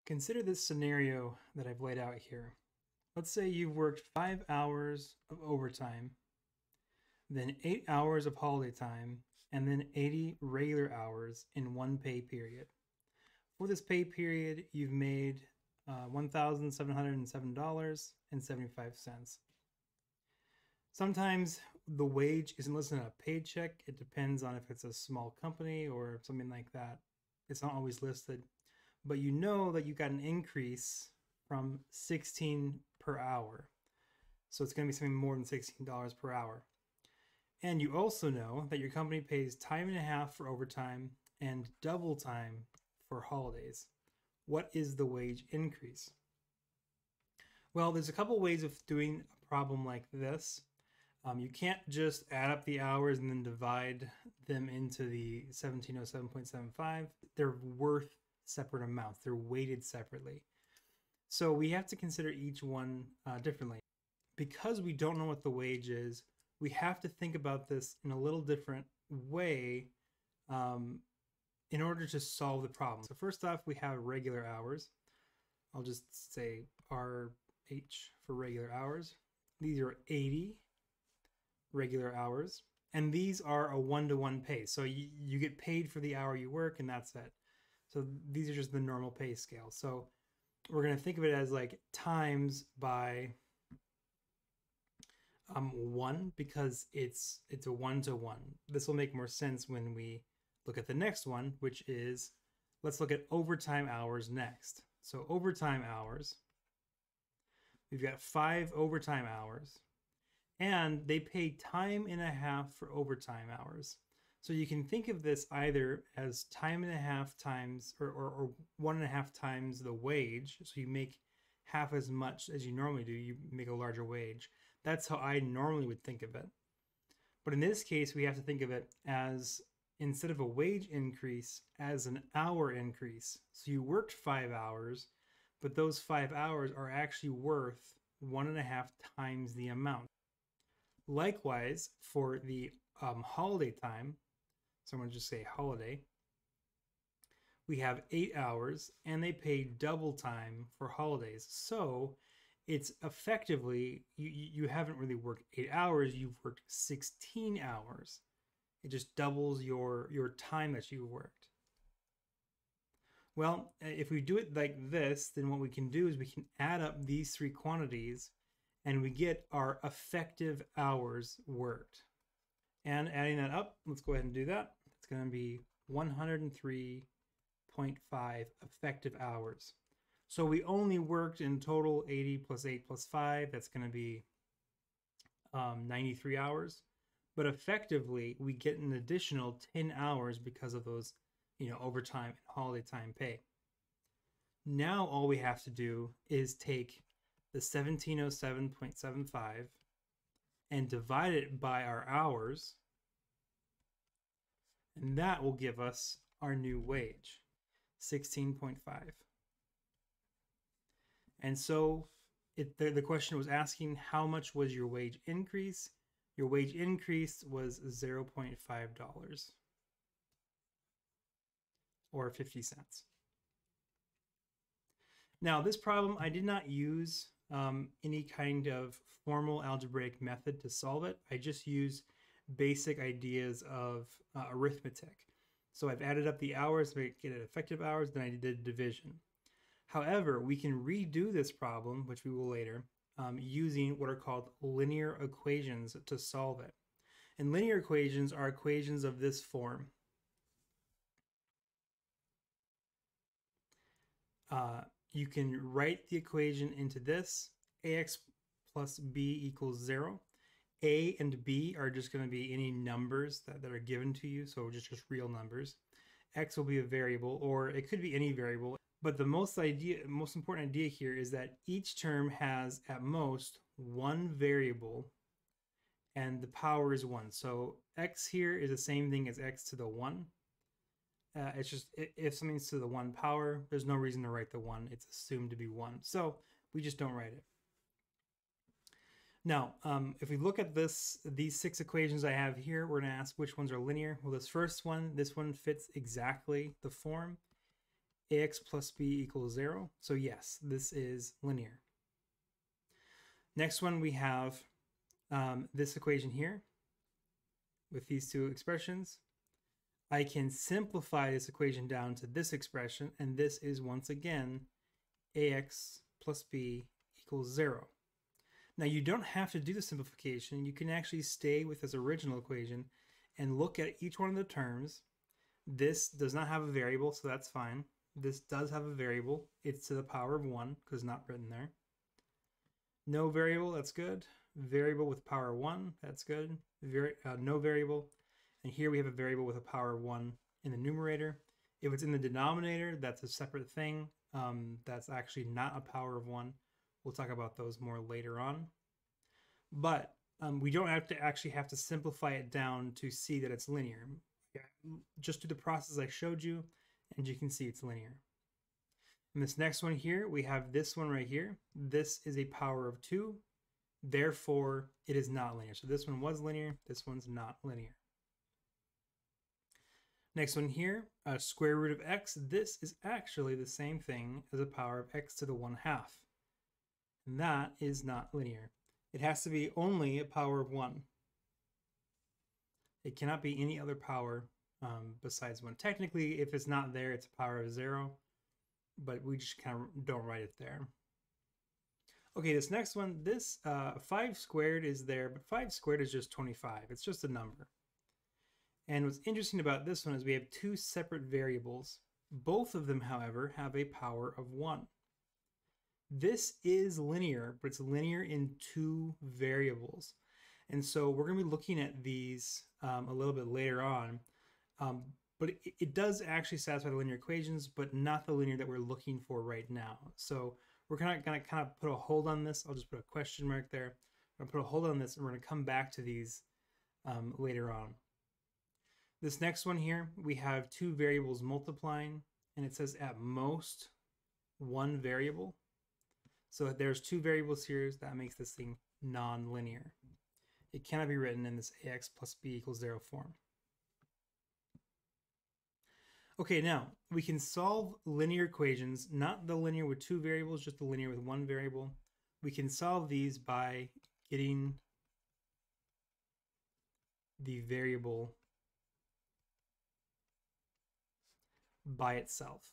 Consider this scenario that I've laid out here. Let's say you've worked 5 hours of overtime, then 8 hours of holiday time, and then 80 regular hours in one pay period. For this pay period, you've made $1,707.75. Sometimes the wage isn't listed on a paycheck. It depends on if it's a small company or something like that. It's not always listed. But you know that you got an increase from 16 per hour. So it's going to be something more than $16 per hour. And you also know that your company pays time and a half for overtime and double time for holidays. What is the wage increase? Well, there's a couple ways of doing a problem like this. You can't just add up the hours and then divide them into the 1707.75. They're worth separate amounts. They're weighted separately. So we have to consider each one differently. Because we don't know what the wage is, we have to think about this in a little different way in order to solve the problem. So first off, we have regular hours. I'll just say RH for regular hours. These are 80 regular hours, and these are a one-to-one pay. So you get paid for the hour you work, and that's it. So these are just the normal pay scale. So we're going to think of it as like times by 1 because it's a one-to-one. This will make more sense when we look at the next one, which is, let's look at overtime hours next. So overtime hours, we've got 5 overtime hours, and they pay time and a half for overtime hours. So you can think of this either as time and a half times or 1.5 times the wage. So you make half as much as you normally do, you make a larger wage. That's how I normally would think of it. But in this case, we have to think of it as, instead of a wage increase, as an hour increase. So you worked 5 hours, but those 5 hours are actually worth 1.5 times the amount. Likewise, for the holiday time, so I'm going to just say holiday, we have 8 hours, and they pay double time for holidays. So it's effectively, you haven't really worked 8 hours, you've worked 16 hours. It just doubles your time that you worked. Well, if we do it like this, then what we can do is we can add up these 3 quantities and we get our effective hours worked. And adding that up, let's go ahead and do that. It's going to be 103.5 effective hours. So we only worked in total 80 plus 8 plus 5. That's going to be 93 hours. But effectively, we get an additional 10 hours because of those, overtime and holiday time pay. Now all we have to do is take the 1707.75 and divide it by our hours, and that will give us our new wage, 16.5. And so the question was asking, how much was your wage increase? Your wage increase was $0.5 or 50 cents. Now, this problem, I did not use any kind of formal algebraic method to solve it. I just used basic ideas of arithmetic. So I've added up the hours to get it effective hours, then I did division. However, we can redo this problem, which we will later, using what are called linear equations to solve it. And linear equations are equations of this form. You can write the equation into this: ax plus b equals 0. A and b are just going to be any numbers that are given to you, so just real numbers. X will be a variable, or it could be any variable. But the most important idea here is that each term has at most one variable, and the power is 1. So x here is the same thing as x to the 1. It's just, if something's to the 1 power, there's no reason to write the 1. It's assumed to be 1. So we just don't write it. Now, if we look at these 6 equations I have here, we're going to ask which ones are linear. Well, this one fits exactly the form. ax plus b equals 0. So yes, this is linear. Next one, we have this equation here with these two expressions. I can simplify this equation down to this expression, and this is once again ax plus b equals 0. Now you don't have to do the simplification. You can actually stay with this original equation and look at each one of the terms. This does not have a variable, so that's fine. This does have a variable. It's to the power of 1 because it's not written there. No variable, that's good. Variable with power 1, that's good. No variable. And here we have a variable with a power of 1 in the numerator. If it's in the denominator, that's a separate thing. That's actually not a power of 1. We'll talk about those more later on. But we don't have to simplify it down to see that it's linear. Just do the process I showed you, and you can see it's linear. In this next one here, we have this one right here. This is a power of 2. Therefore, it is not linear. So this one was linear. This one's not linear. Next one here, square root of x. This is actually the same thing as a power of x to the 1/2. And that is not linear. It has to be only a power of 1. It cannot be any other power besides 1. Technically, if it's not there, it's a power of 0, but we just kind of don't write it there. Okay, this next one, this 5 squared is there, but 5 squared is just 25. It's just a number. And what's interesting about this one is we have two separate variables. Both of them, however, have a power of 1. This is linear, but it's linear in 2 variables. And so we're going to be looking at these a little bit later on. But it does actually satisfy the linear equations, but not the linear that we're looking for right now. So we're going to kind of put a hold on this. I'll just put a question mark there. I'm going to put a hold on this, and we're going to come back to these later on. This next one here, we have 2 variables multiplying, and it says at most 1 variable. So there's 2 variables here, so that makes this thing non-linear. It cannot be written in this ax plus b equals 0 form. Okay, now we can solve linear equations, not the linear with 2 variables, just the linear with 1 variable. We can solve these by getting the variable by itself.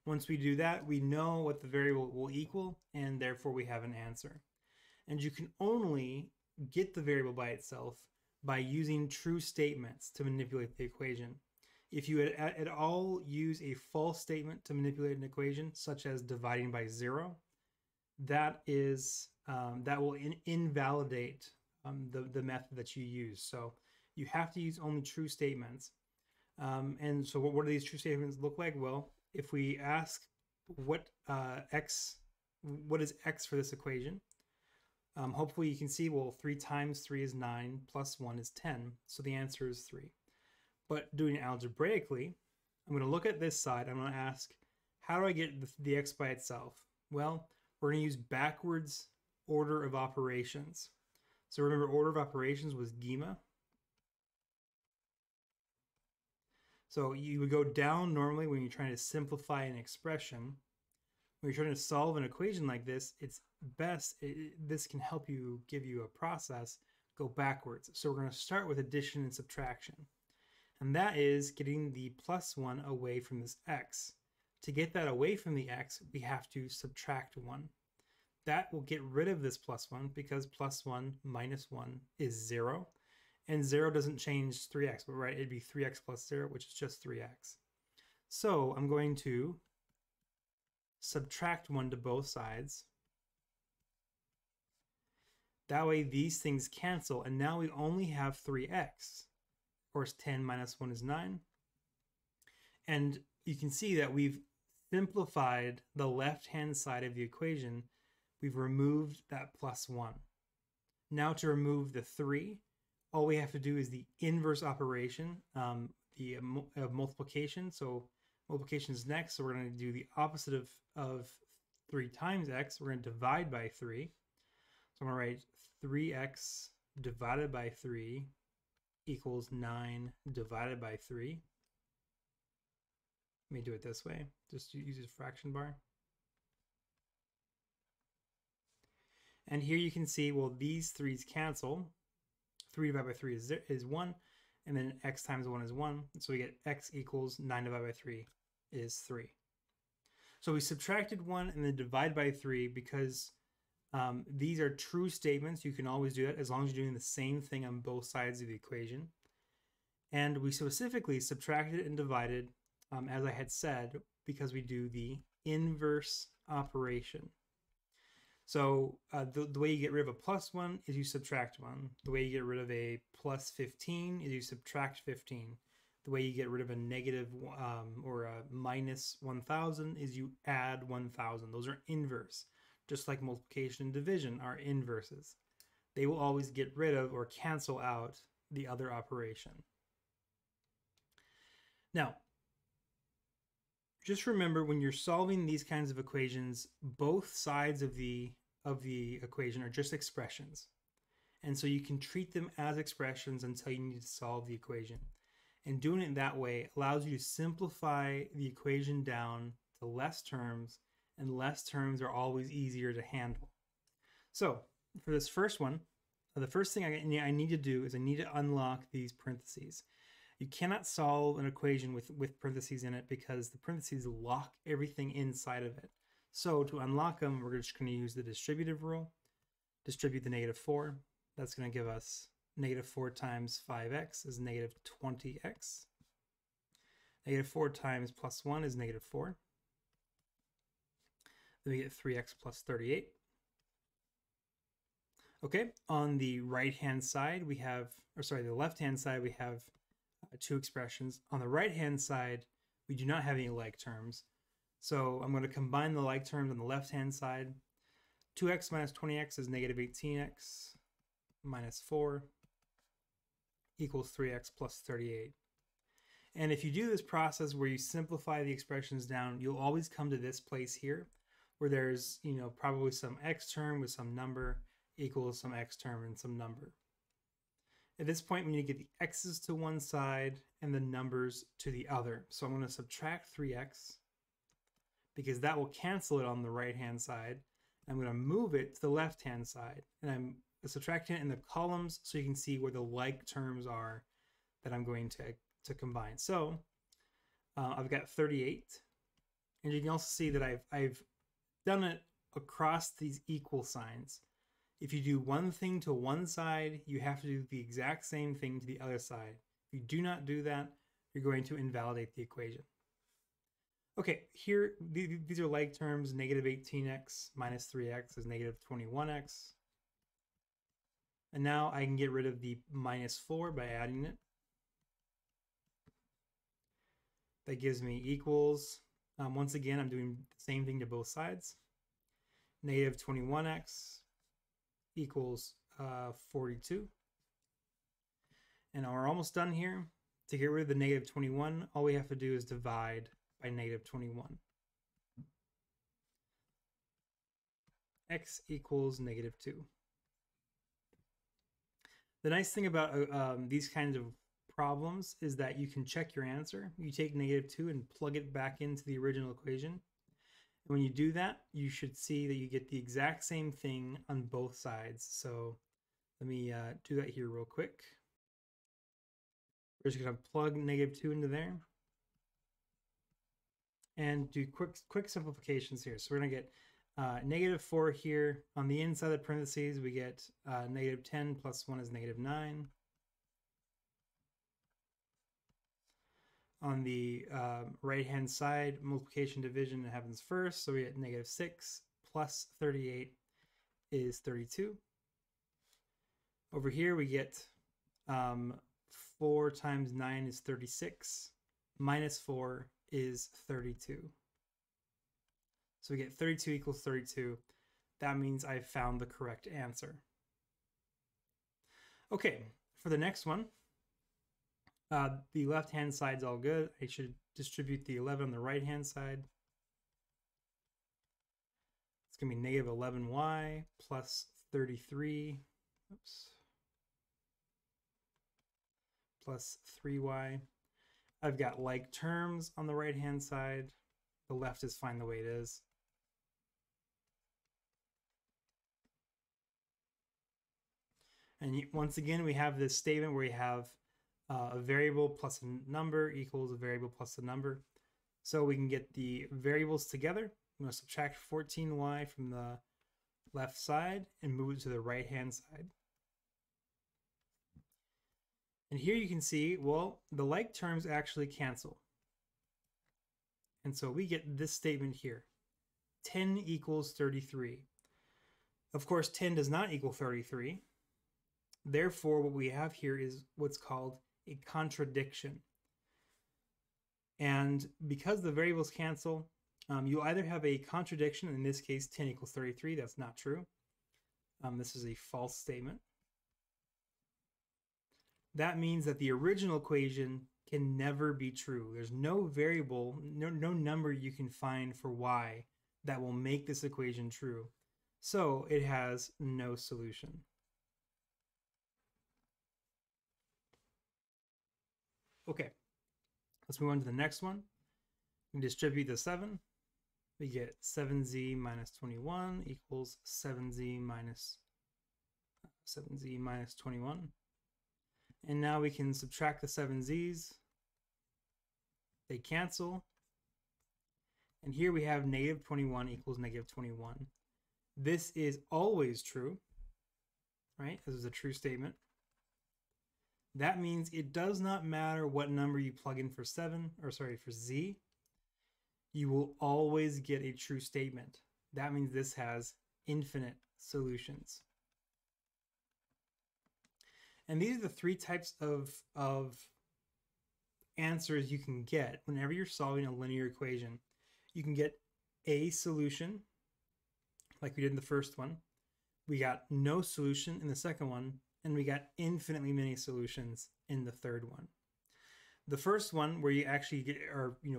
Once we do that, we know what the variable will equal, and therefore we have an answer. And you can only get the variable by itself by using true statements to manipulate the equation. If you at all use a false statement to manipulate an equation, such as dividing by 0, that will invalidate the method that you use. So you have to use only true statements. And so what do these true statements look like? Well, if we ask what is x for this equation, hopefully you can see, well, 3 times 3 is 9, plus 1 is 10. So the answer is 3. But doing it algebraically, I'm going to look at this side. I'm going to ask, how do I get the x by itself? Well, we're going to use backwards order of operations. So remember, order of operations was gamma. So you would go down normally when you're trying to simplify an expression. When you're trying to solve an equation like this, it's best, this can help you, give you a process, go backwards. So we're going to start with addition and subtraction. And that is getting the plus 1 away from this x. To get that away from the x, we have to subtract 1. That will get rid of this plus 1 because plus 1 minus 1 is 0. And 0 doesn't change 3x, but right, it'd be 3x plus 0, which is just 3x. So I'm going to subtract 1 to both sides. That way these things cancel, and now we only have 3x. Of course, 10 minus 1 is 9. And you can see that we've simplified the left-hand side of the equation. We've removed that plus 1. Now to remove the 3, all we have to do is the inverse operation, of multiplication. So multiplication is next, so we're going to do the opposite of 3 times x. We're going to divide by 3. So I'm going to write 3x divided by 3 equals 9 divided by 3. me do it this way. Just use a fraction bar. And here you can see, well, these 3's cancel. 3 divided by 3 is 1, and then x times 1 is 1. So we get x equals 9 divided by 3 is 3. So we subtracted 1 and then divide by 3 because these are true statements. You can always do that as long as you're doing the same thing on both sides of the equation. And we specifically subtracted and divided, as I had said, because we do the inverse operation. So the way you get rid of a plus 1 is you subtract 1. The way you get rid of a plus 15 is you subtract 15. The way you get rid of a negative or a minus 1,000 is you add 1,000. Those are inverse, just like multiplication and division are inverses. They will always get rid of or cancel out the other operation. Now, just remember when you're solving these kinds of equations, both sides of the equation are just expressions. And so you can treat them as expressions until you need to solve the equation. And doing it that way allows you to simplify the equation down to less terms, and less terms are always easier to handle. So for this first one, the first thing I need to do is I need to unlock these parentheses. You cannot solve an equation with parentheses in it because the parentheses lock everything inside of it. So to unlock them, we're just going to use the distributive rule. Distribute the negative 4. That's going to give us negative 4 times 5x is negative 20x. Negative 4 times plus 1 is negative 4. Then we get 3x plus 38. Okay, on the right-hand side, we have, or sorry, the left-hand side, we have two expressions. On the right-hand side, we do not have any like terms. So I'm going to combine the like terms on the left-hand side. 2x minus 20x is negative 18x minus 4 equals 3x plus 38. And if you do this process where you simplify the expressions down, you'll always come to this place here where there's, probably some x term with some number equals some x term and some number. At this point, we need to get the x's to one side and the numbers to the other. So I'm going to subtract 3x because that will cancel it on the right-hand side. I'm going to move it to the left-hand side, and I'm subtracting it in the columns so you can see where the like terms are that I'm going to combine. So I've got 38, and you can also see that I've done it across these equal signs. If you do one thing to one side, you have to do the exact same thing to the other side. If you do not do that, you're going to invalidate the equation. Okay, here, these are like terms. Negative 18x minus 3x is negative 21x. And now I can get rid of the minus 4 by adding it. That gives me equals, once again, I'm doing the same thing to both sides. Negative 21x equals 42. And we're almost done here. To get rid of the negative 21, all we have to do is divide by negative 21. X equals negative 2. The nice thing about these kinds of problems is that you can check your answer. You take negative 2 and plug it back into the original equation. And when you do that, you should see that you get the exact same thing on both sides. So let me do that here real quick. We're just going to plug negative 2 into there and do quick simplifications here. So we're going to get negative 4 here. On the inside of the parentheses, we get negative 10 plus 1 is negative 9. On the right-hand side, multiplication division happens first. So we get negative 6 plus 38 is 32. Over here, we get 4 times 9 is 36. Minus 4 is 32. So we get 32 equals 32. That means I found the correct answer. Okay, for the next one, the left-hand side's all good. I should distribute the 11 on the right-hand side. It's going to be negative 11y plus 33, oops, plus 3y. I've got like terms on the right hand side. The left is fine the way it is. And once again, we have this statement where we have a variable plus a number equals a variable plus a number. So we can get the variables together. I'm going to subtract 14y from the left side and move it to the right hand side. And here you can see, well, the like terms actually cancel. And so we get this statement here. 10 equals 33. Of course, 10 does not equal 33. Therefore, what we have here is what's called a contradiction. And because the variables cancel, you'll either have a contradiction, in this case 10 equals 33, that's not true. This is a false statement. That means that the original equation can never be true. There's no variable, no number you can find for y that will make this equation true. So it has no solution. Okay, let's move on to the next one. We distribute the 7. We get 7z minus 21 equals 7z minus 21. And now we can subtract the 7z's. They cancel. And here we have negative 21 equals negative 21. This is always true, right? This is a true statement. That means it does not matter what number you plug in for for z. You will always get a true statement. That means this has infinite solutions. And these are the three types of answers you can get whenever you're solving a linear equation. You can get a solution, like we did in the first one. We got no solution in the second one, and we got infinitely many solutions in the third one. The first one, where you actually get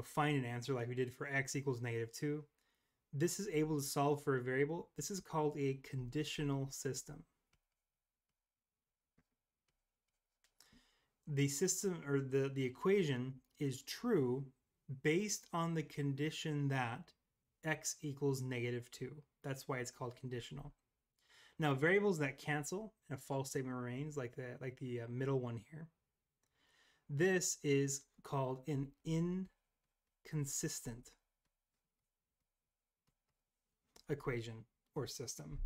find an answer like we did for x equals negative 2, this is able to solve for a variable. This is called a conditional system. The system, or the equation, is true based on the condition that x equals negative 2. That's why it's called conditional. Now, variables that cancel and a false statement remains, like the middle one here, this is called an inconsistent equation or system.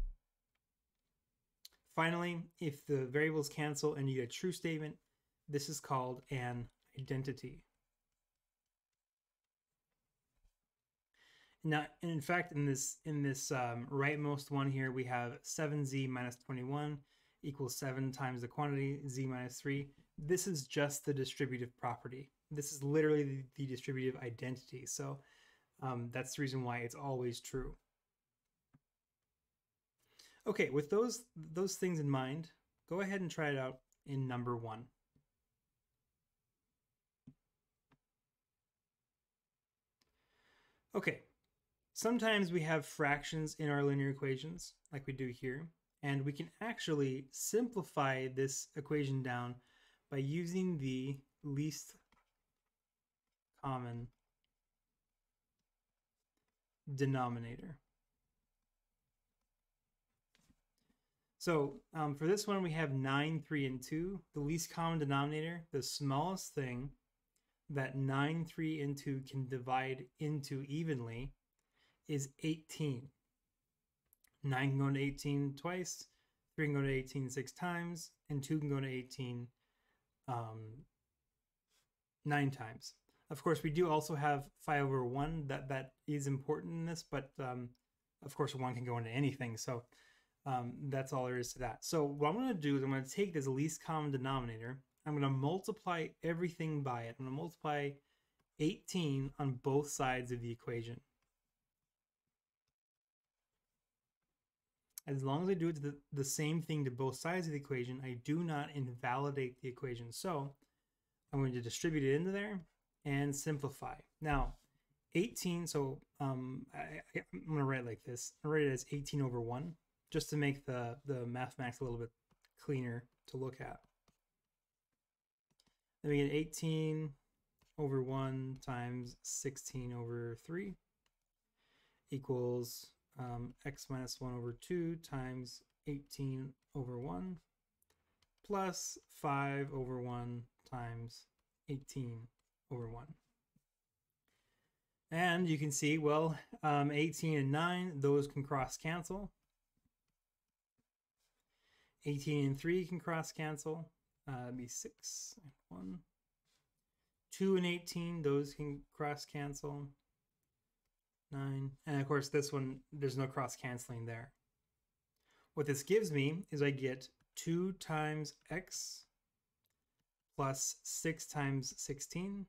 Finally, if the variables cancel and you get a true statement, this is called an identity. Now, in fact, in this rightmost one here, we have 7z minus 21 equals 7 times the quantity z minus 3. This is just the distributive property. This is literally the distributive identity. So that's the reason why it's always true. Okay, with those things in mind, go ahead and try it out in number 1. Okay, sometimes we have fractions in our linear equations, like we do here, and we can actually simplify this equation down by using the least common denominator. So for this one, we have 9, 3, and 2. The least common denominator, the smallest thing that 9, 3, and 2 can divide into evenly, is 18. 9 can go into 18 twice, 3 can go to 18 6 times, and 2 can go to 18 9 times. Of course, we do also have 5 over 1. That is important in this, but of course 1 can go into anything. So that's all there is to that. So what I'm going to do is I'm going to take this least common denominator. I'm going to multiply everything by it. I'm going to multiply 18 on both sides of the equation. As long as I do it to the same thing to both sides of the equation, I do not invalidate the equation. So I'm going to distribute it into there and simplify. Now, 18, so I'm going to write it like this. I'll write it as 18 over 1, just to make the mathematics a little bit cleaner to look at. Then we get 18 over 1 times 16 over 3 equals x minus 1 over 2 times 18 over 1 plus 5 over 1 times 18 over 1. And you can see, well, 18 and 9, those can cross cancel. 18 and 3 can cross cancel. That'd be 6 and 1. 2 and 18, those can cross cancel. 9. And of course, this one, there's no cross canceling there. What this gives me is I get 2 times x plus 6 times 16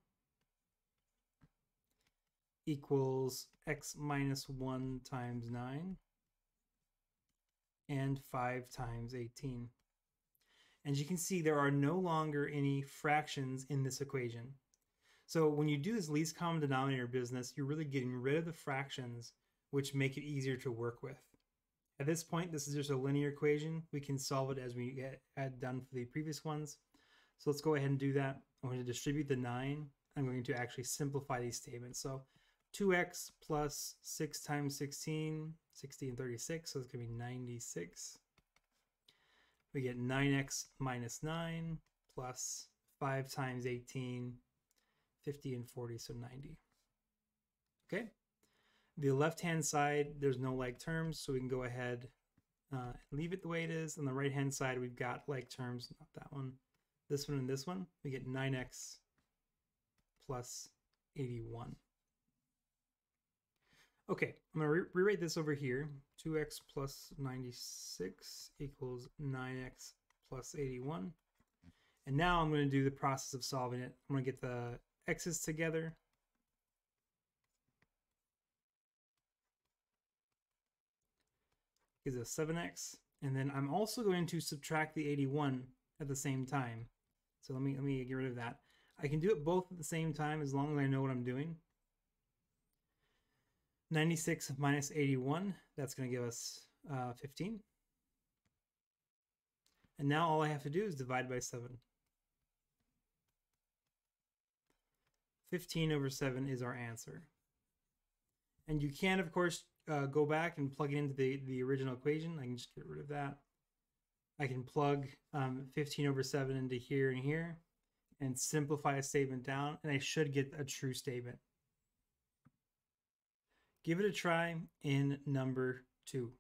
equals x minus 1 times 9 and 5 times 18. And you can see there are no longer any fractions in this equation. So when you do this least common denominator business, you're really getting rid of the fractions, which make it easier to work with. At this point, this is just a linear equation. We can solve it as we had done for the previous ones. So let's go ahead and do that. I'm going to distribute the 9. I'm going to actually simplify these statements. So 2x plus 6 times 16, 60 and 36, so it's going to be 96. We get 9x minus 9 plus 5 times 18, 50 and 40, so 90. Okay. The left-hand side, there's no like terms, so we can go ahead and leave it the way it is. On the right-hand side, we've got like terms, not that one. This one and this one. We get 9x plus 81. Okay, I'm going to rewrite this over here. 2x plus 96 equals 9x plus 81. And now I'm going to do the process of solving it. I'm going to get the x's together. Gives us 7x. And then I'm also going to subtract the 81 at the same time. So let me get rid of that. I can do it both at the same time as long as I know what I'm doing. 96 minus 81, that's going to give us 15. And now all I have to do is divide by 7. 15 over 7 is our answer. And you can, of course, go back and plug it into the original equation. I can just get rid of that. I can plug 15 over 7 into here and here and simplify a statement down, and I should get a true statement. Give it a try in number 2.